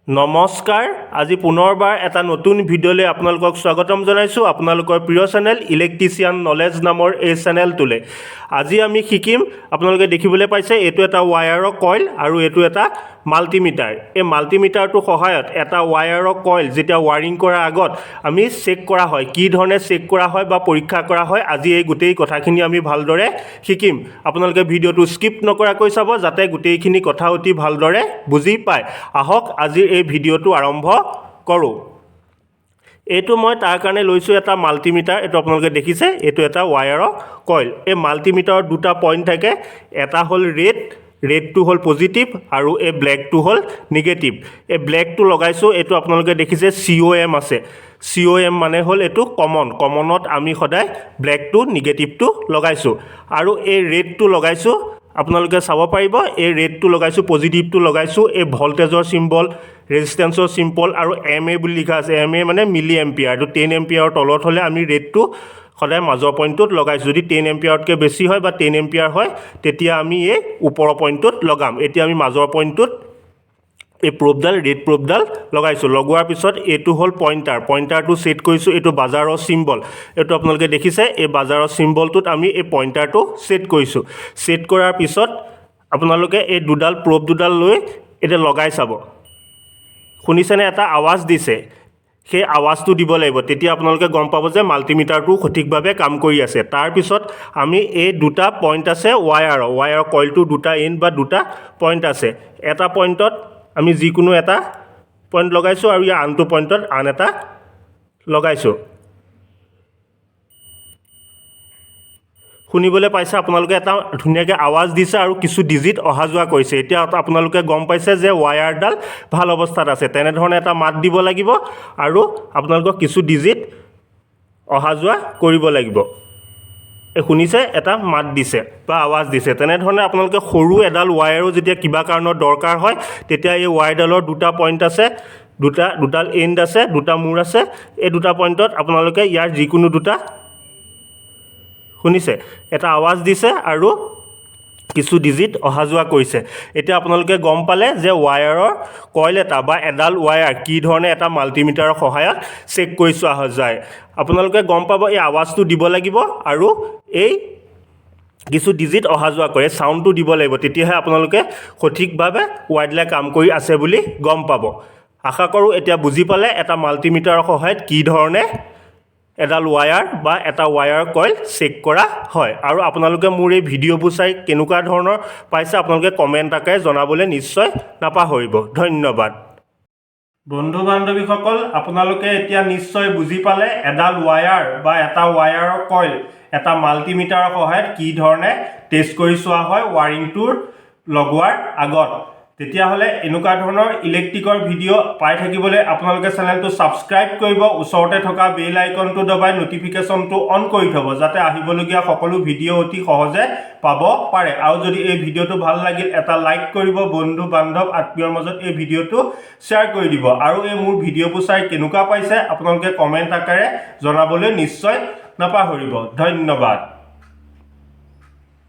নমস্কাৰ আজি পুনৰবাৰ এটা নতুন ভিডিঅ'লৈ আপোনালোকক স্বাগতম জনাইছোঁ আপোনালোকৰ প্ৰিয় চেনেল ইলেক্ট্ৰিচিয়ান নলেজ নামৰ এই চেনেলটোলৈ আজি আমি শিকিম আপোনালোকে দেখিবলৈ পাইছে এইটো এটা ওয়্যাৰৰ কইল আৰু এইটো এটা মাল্টিমিটাৰ এই মাল্টিমিটাৰটোৰ সহায়ত এটা ওয়্যাৰৰ কইল যেতিয়া ওয়াৰিং কৰাৰ আগত আমি চেক কৰা হয় কি ধৰণে চেক কৰা হয় বা পৰীক্ষা কৰা হয় আজি এই গোটেই কথাখিনি আমি ভালদৰে শিকিম আপোনালোকে ভিডিঅ'টো স্কিপ নকৰাকৈ চাব যাতে গোটেইখিনি কথা অতি ভালদৰে বুজি পায় আহক আজি এই ভিডিঅ'টো আৰম্ভ কৰোঁ এইটো মই তাৰ কাৰণে লৈছোঁ এটা মাল্টিমিটাৰ এইটো আপোনালোকে দেখিছে এইটো এটা ওয়্যাৰৰ কইল এই মাল্টিমিটাৰৰ দুটা পইণ্ট থাকে এটা হ'ল ৰেডটো হ'ল পজিটিভ আৰু এই ব্লেকটো হ'ল নিগেটিভ এই ব্লেকটো লগাইছোঁ এইটো আপোনালোকে দেখিছে COM আছে COM মানে হ'ল এইটো কমনত আমি সদায় ব্লেকটো নিগেটিভটো লগাইছোঁ আৰু এই ৰেডটো লগাইছোঁ আপোনালোকে চাব পাৰিব এই ৰেডটো লগাইছোঁ পজিটিভটো লগাইছোঁ এই ভল্টেজৰ চিম্বল ৰেজিষ্টেন্সৰ চিম্বল আৰু MA বুলি লিখা আছে MA মানে মিলি এম্পিয়াৰ এইটো 10 এম্পিয়াৰৰ তলত হ'লে আমি ৰেডটো সদায় মাজৰ পইণ্টটোত লগাইছোঁ যদি 10 এম্পিয়াৰতকৈ বেছি হয় বা 10 এম্পিয়াৰ হয় তেতিয়া আমি এই ওপৰৰ পইণ্টটোত লগাম এতিয়া আমি মাজৰ পইণ্টটোত এই প্ৰবডাল ৰেড প্ৰবডাল লগাইছোঁ লগোৱাৰ পিছত এইটো হ'ল পইণ্টাৰটো সেট কৰিছোঁ এইটো বাজাৰৰ চিম্বল এইটো আপোনালোকে দেখিছে এই বাজাৰৰ চিম্বলটোত আমি এই পইণ্টাৰটো সেট কৰিছোঁ সেট কৰাৰ পিছত আপোনালোকে এই দুডাল প্ৰব দুডাল লৈ এটা লগাই চাব শুনিছেনে এটা আৱাজ দিছে সেই আৱাজটো দিব লাগিব তেতিয়া আপোনালোকে গম পাব যে মাল্টিমিটাৰটো সঠিকভাৱে কাম কৰি আছে তাৰ পিছত আমি এই দুটা পইণ্ট আছে ওয়্যাৰৰ কইলটো দুটা এণ্ড বা দুটা পইণ্ট আছে এটা পইণ্টত আমি যিকোনো এটা পইণ্ট লগাইছোঁ আৰু ইয়াৰ আনটো পইণ্টত আন এটা লগাইছোঁ শুনিবলৈ পাইছে আপোনালোকে এটা ধুনীয়াকৈ আৱাজ দিছে আৰু কিছু ডিজিট অহা যোৱা কৰিছে এতিয়া আপোনালোকে গম পাইছে যে ওয়্যাৰডাল ভাল অৱস্থাত আছে তেনেধৰণে এটা মাত দিব লাগিব আৰু আপোনালোকক কিছু ডিজিট অহা যোৱা কৰিব লাগিব এই শুনিছে এটা মাত দিছে বা আৱাজ দিছে তেনেধৰণে আপোনালোকে সৰু এডাল ওয়্যাৰো যেতিয়া কিবা কাৰণত দৰকাৰ হয় তেতিয়া এই ওয়্যাৰডালৰ দুটা পইণ্ট আছে দুডাল এণ্ড আছে দুটা মূৰ আছে এই দুটা পইণ্টত আপোনালোকে ইয়াৰ যিকোনো দুটা শুনিছে এটা আৱাজ দিছে আৰু কিছু ডিজিট অহা যোৱা কৰিছে এতিয়া আপোনালোকে গম পালে যে ওয়্যাৰৰ কইল এটা বা এডাল ওয়্যাৰ কি ধৰণে এটা মাল্টিমিটাৰৰ সহায়ত চেক কৰি চোৱা যায় আপোনালোকে গম পাব এই আৱাজটো দিব লাগিব আৰু এই কিছু ডিজিট অহা যোৱা কৰে সাউণ্ডটো দিব লাগিব তেতিয়াহে আপোনালোকে সঠিকভাৱে ওয়্যাৰডালে কাম কৰি আছে বুলি গম পাব আশা কৰোঁ এতিয়া বুজি পালে এটা মাল্টিমিটাৰৰ সহায়ত কি ধৰণে এডাল ওয়্যাৰ বা এটা ওয়্যাৰ কইল চেক কৰা হয় আৰু আপোনালোকে মোৰ এই ভিডিঅ'বোৰ চাই কেনেকুৱা ধৰণৰ পাইছে আপোনালোকে কমেণ্ট আকাৰে জনাবলৈ নিশ্চয় নাপাহৰিব ধন্যবাদ বন্ধু বান্ধৱীসকল আপোনালোকে এতিয়া নিশ্চয় বুজি পালে এডাল ওয়্যাৰ বা এটা ওয়্যাৰৰ কইল এটা মাল্টিমিটাৰৰ সহায়ত কি ধৰণে টেষ্ট কৰি চোৱা হয় ওয়াৰিংটোৰ লগোৱাৰ আগত তেতিয়াহ'লে এনেকুৱা ধৰণৰ ইলেক্ট্ৰিকৰ ভিডিঅ' পাই থাকিবলৈ আপোনালোকে চেনেলটো ছাবস্ক্ৰাইব কৰিব ওচৰতে থকা বেল আইকনটো দবাই নটিফিকেশ্যনটো অন কৰি থ'ব যাতে আহিবলগীয়া সকলো ভিডিঅ' অতি সহজে পাব পাৰে আৰু যদি এই ভিডিঅ'টো ভাল লাগিল এটা লাইক কৰিব বন্ধু বান্ধৱ আত্মীয়ৰ মাজত এই ভিডিঅ'টো শ্বেয়াৰ কৰি দিব আৰু এই মোৰ ভিডিঅ'বোৰ চাই কেনেকুৱা পাইছে আপোনালোকে কমেণ্ট আকাৰে জনাবলৈ নিশ্চয় নাপাহৰিব ধন্যবাদ